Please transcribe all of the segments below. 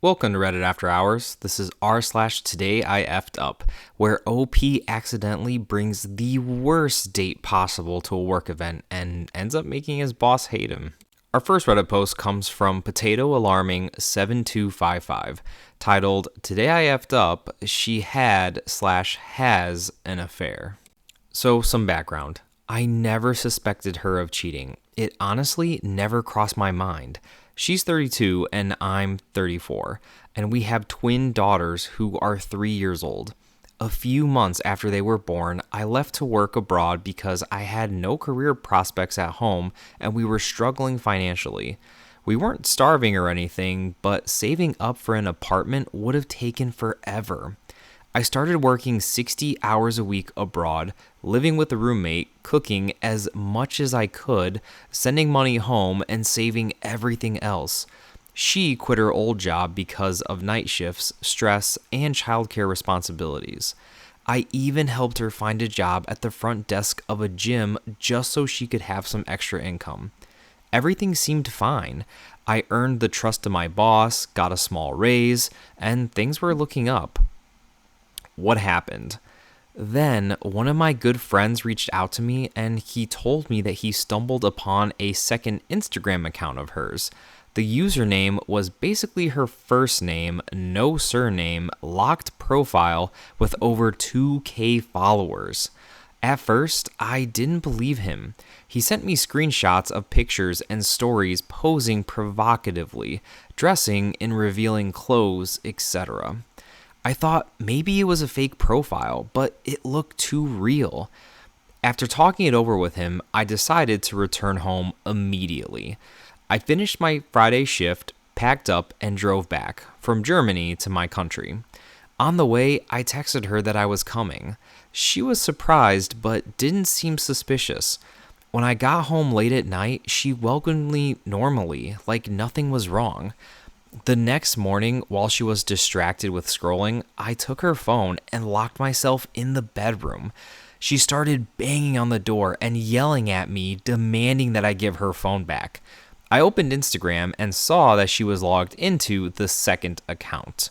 Welcome to Reddit After Hours. This is r/today I effed up, where OP accidentally brings the worst date possible to a work event and ends up making his boss hate him. Our first Reddit post comes from Potato Alarming 7255, titled, Today I effed up, she had/has an affair. So, some background. I never suspected her of cheating. It honestly never crossed my mind. She's 32 and I'm 34, and we have twin daughters who are 3 years old. A few months after they were born, I left to work abroad because I had no career prospects at home and we were struggling financially. We weren't starving or anything, but saving up for an apartment would have taken forever. I started working 60 hours a week abroad, living with a roommate, cooking as much as I could, sending money home, and saving everything else. She quit her old job because of night shifts, stress, and childcare responsibilities. I even helped her find a job at the front desk of a gym just so she could have some extra income. Everything seemed fine. I earned the trust of my boss, got a small raise, and things were looking up. What happened? Then, one of my good friends reached out to me and he told me that he stumbled upon a second Instagram account of hers. The username was basically her first name, no surname, locked profile with over 2K followers. At first, I didn't believe him. He sent me screenshots of pictures and stories posing provocatively, dressing in revealing clothes, etc. I thought maybe it was a fake profile, but it looked too real. After talking it over with him, I decided to return home immediately. I finished my Friday shift, packed up, and drove back from Germany to my country. On the way, I texted her that I was coming. She was surprised, but didn't seem suspicious. When I got home late at night, she welcomed me normally, like nothing was wrong. The next morning, while she was distracted with scrolling, I took her phone and locked myself in the bedroom. She started banging on the door and yelling at me, demanding that I give her phone back. I opened Instagram and saw that she was logged into the second account.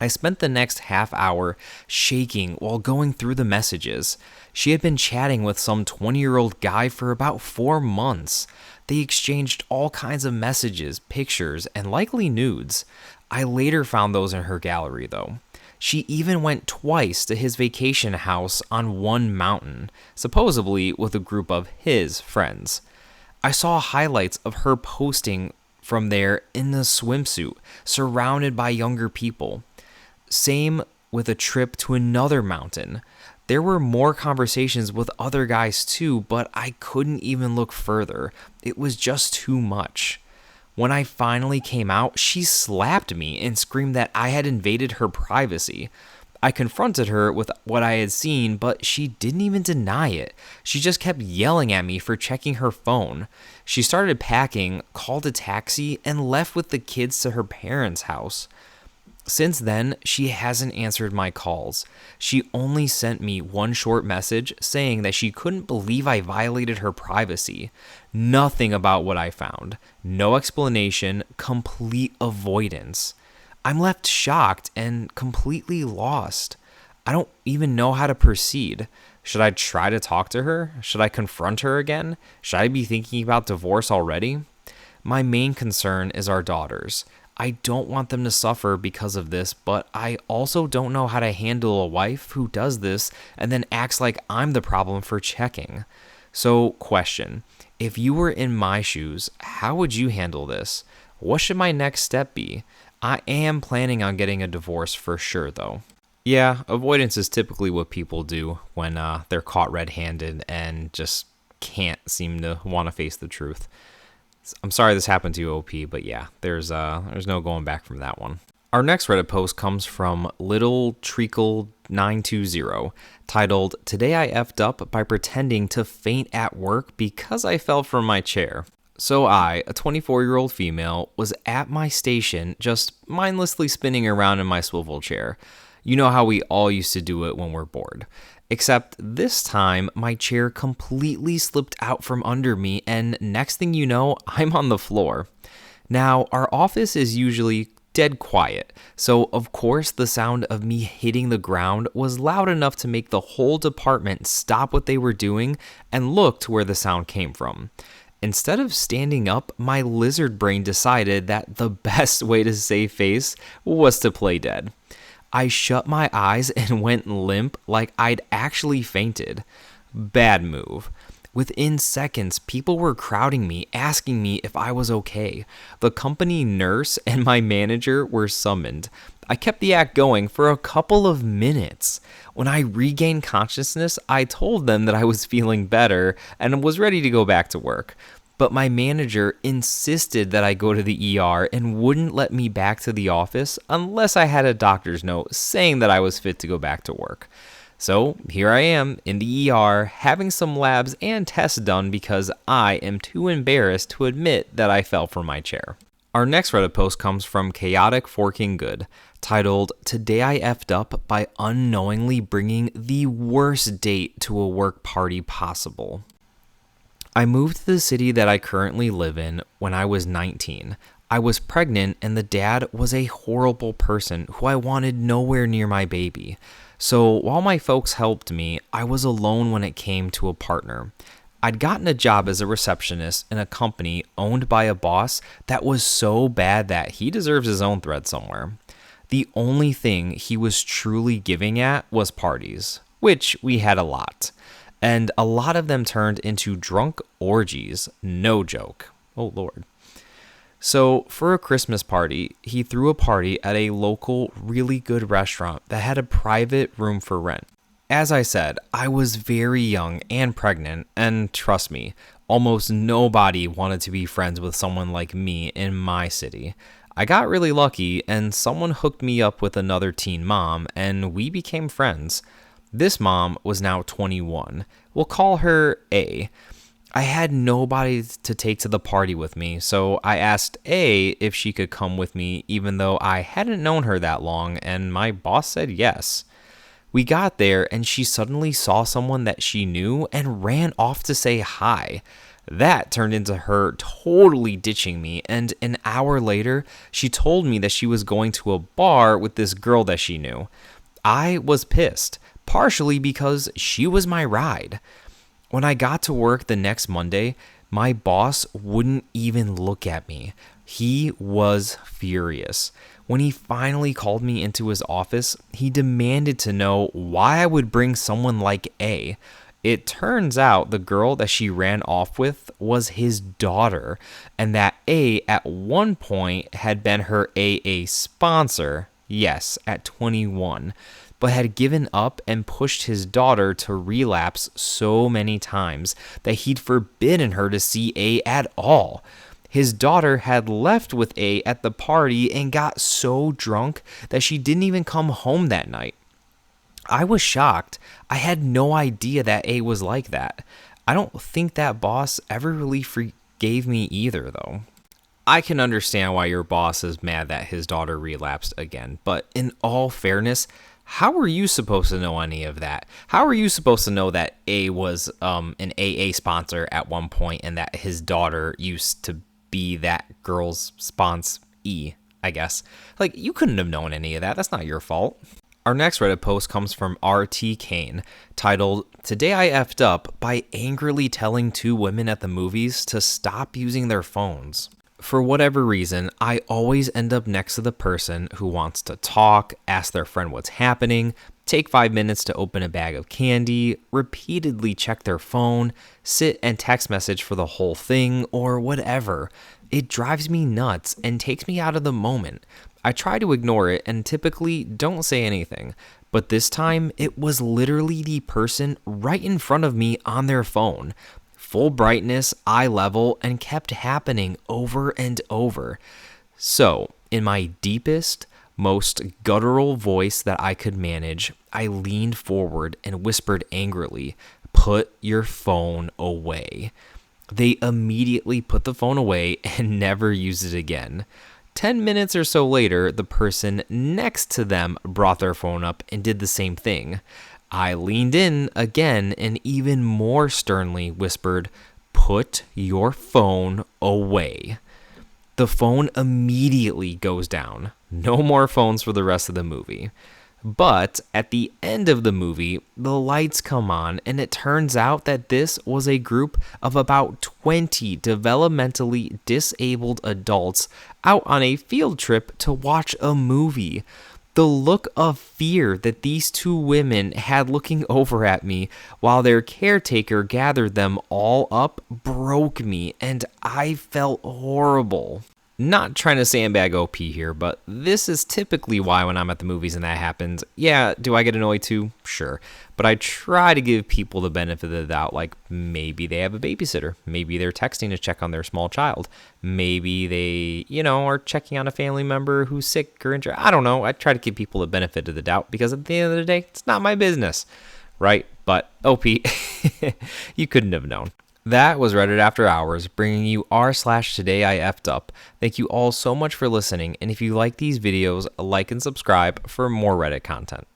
I spent the next half hour shaking while going through the messages. She had been chatting with some 20-year-old guy for about 4 months. They exchanged all kinds of messages, pictures, and likely nudes. I later found those in her gallery, though. She even went twice to his vacation house on one mountain, supposedly with a group of his friends. I saw highlights of her posting from there in a swimsuit, surrounded by younger people. Same with a trip to another mountain. There were more conversations with other guys too, but I couldn't even look further. It was just too much. When I finally came out, she slapped me and screamed that I had invaded her privacy. I confronted her with what I had seen, but she didn't even deny it. She just kept yelling at me for checking her phone. She started packing, called a taxi, and left with the kids to her parents' house. Since then, she hasn't answered my calls. She only sent me one short message saying that she couldn't believe I violated her privacy. Nothing about what I found. No explanation, complete avoidance. I'm left shocked and completely lost. I don't even know how to proceed. Should I try to talk to her? Should I confront her again? Should I be thinking about divorce already? My main concern is our daughters. I don't want them to suffer because of this, but I also don't know how to handle a wife who does this and then acts like I'm the problem for checking. So, question, if you were in my shoes, how would you handle this? What should my next step be? I am planning on getting a divorce for sure, though. Yeah, avoidance is typically what people do when they're caught red-handed and just can't seem to want to face the truth. I'm sorry this happened to you, OP, but yeah, there's no going back from that one. Our next Reddit post comes from Little Treacle 920, titled, Today I effed up by pretending to faint at work because I fell from my chair. So I, a 24-year-old female, was at my station just mindlessly spinning around in my swivel chair. You know how we all used to do it when we're bored. Except this time, my chair completely slipped out from under me, and next thing you know, I'm on the floor. Now, our office is usually dead quiet. So, of course, the sound of me hitting the ground was loud enough to make the whole department stop what they were doing and look to where the sound came from. Instead of standing up, my lizard brain decided that the best way to save face was to play dead. I shut my eyes and went limp like I'd actually fainted. Bad move. Within seconds, people were crowding me, asking me if I was okay. The company nurse and my manager were summoned. I kept the act going for a couple of minutes. When I regained consciousness, I told them that I was feeling better and was ready to go back to work. But my manager insisted that I go to the ER and wouldn't let me back to the office unless I had a doctor's note saying that I was fit to go back to work. So here I am in the ER having some labs and tests done because I am too embarrassed to admit that I fell from my chair. Our next Reddit post comes from Chaotic Forking Good, titled, "Today I effed up by unknowingly bringing the worst date to a work party possible." I moved to the city that I currently live in when I was 19. I was pregnant and the dad was a horrible person who I wanted nowhere near my baby. So while my folks helped me, I was alone when it came to a partner. I'd gotten a job as a receptionist in a company owned by a boss that was so bad that he deserves his own thread somewhere. The only thing he was truly giving at was parties, which we had a lot. And a lot of them turned into drunk orgies, no joke. Oh Lord. So for a Christmas party, he threw a party at a local really good restaurant that had a private room for rent. As I said, I was very young and pregnant, and trust me, almost nobody wanted to be friends with someone like me in my city. I got really lucky, and someone hooked me up with another teen mom, and we became friends. This mom was now 21. We'll call her A. I had nobody to take to the party with me, so I asked A if she could come with me even though I hadn't known her that long, and my boss said yes. We got there and she suddenly saw someone that she knew and ran off to say hi. That turned into her totally ditching me, and an hour later, she told me that she was going to a bar with this girl that she knew. I was pissed, partially because she was my ride. When I got to work the next Monday, my boss wouldn't even look at me. He was furious. When he finally called me into his office, he demanded to know why I would bring someone like A. It turns out the girl that she ran off with was his daughter, and that A at one point had been her AA sponsor, yes, at 21. But had given up and pushed his daughter to relapse so many times that he'd forbidden her to see A at all. His daughter had left with A at the party and got so drunk that she didn't even come home that night. I was shocked. I had no idea that A was like that. I don't think that boss ever really forgave me either, though. I can understand why your boss is mad that his daughter relapsed again, but in all fairness, how are you supposed to know any of that? How are you supposed to know that A was an AA sponsor at one point and that his daughter used to be that girl's sponsee, I guess? Like, you couldn't have known any of that. That's not your fault. Our next Reddit post comes from RT Kane, titled, "Today I effed up by angrily telling two women at the movies to stop using their phones." For whatever reason, I always end up next to the person who wants to talk, ask their friend what's happening, take 5 minutes to open a bag of candy, repeatedly check their phone, sit and text message for the whole thing, or whatever. It drives me nuts and takes me out of the moment. I try to ignore it and typically don't say anything, but this time it was literally the person right in front of me on their phone. Full brightness, eye level, and kept happening over and over. So, in my deepest, most guttural voice that I could manage, I leaned forward and whispered angrily, "Put your phone away." They immediately put the phone away and never used it again. 10 minutes or so later, the person next to them brought their phone up and did the same thing. I leaned in again and even more sternly whispered, "Put your phone away." The phone immediately goes down. No more phones for the rest of the movie. But at the end of the movie, the lights come on, and it turns out that this was a group of about 20 developmentally disabled adults out on a field trip to watch a movie. The look of fear that these two women had looking over at me while their caretaker gathered them all up broke me, and I felt horrible. Not trying to sandbag OP here, but this is typically why when I'm at the movies and that happens, yeah, do I get annoyed too? Sure. But I try to give people the benefit of the doubt, like maybe they have a babysitter. Maybe they're texting to check on their small child. Maybe they, are checking on a family member who's sick or injured. I don't know. I try to give people the benefit of the doubt because at the end of the day, it's not my business, right? But OP, you couldn't have known. That was Reddit After Hours, bringing you r/today I effed up. Thank you all so much for listening, and if you like these videos, like and subscribe for more Reddit content.